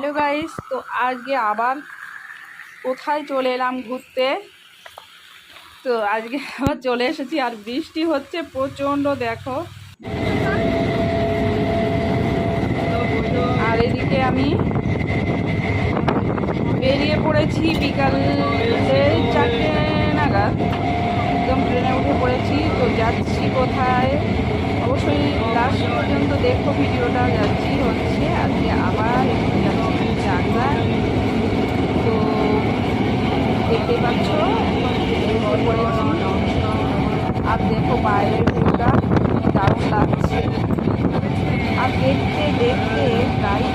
Hello guys, তো আজকে আবার কোথায় চলে এলাম ঘুরতে। তো আজকে আবার চলে এসেছি, আর বৃষ্টি হচ্ছে প্রচণ্ড, দেখো। আর এদিকে আমি বেরিয়ে পড়েছি বিকালে 4টে নাগাদ, একদম ট্রেনে উঠে পড়েছি। তো যাচ্ছি কোথায়, অবশ্যই লাস্ট পর্যন্ত দেখো ভিডিওটা। যাচ্ছি হচ্ছে আজকে আবার একটু যাচ্ছি চাকদা। তো দেখতেই পাচ্ছ এখন পড়েছি। আর দেখো বাইরের ভিউটা দারুণ লাগছে। আর দেখতে দেখতে প্রায়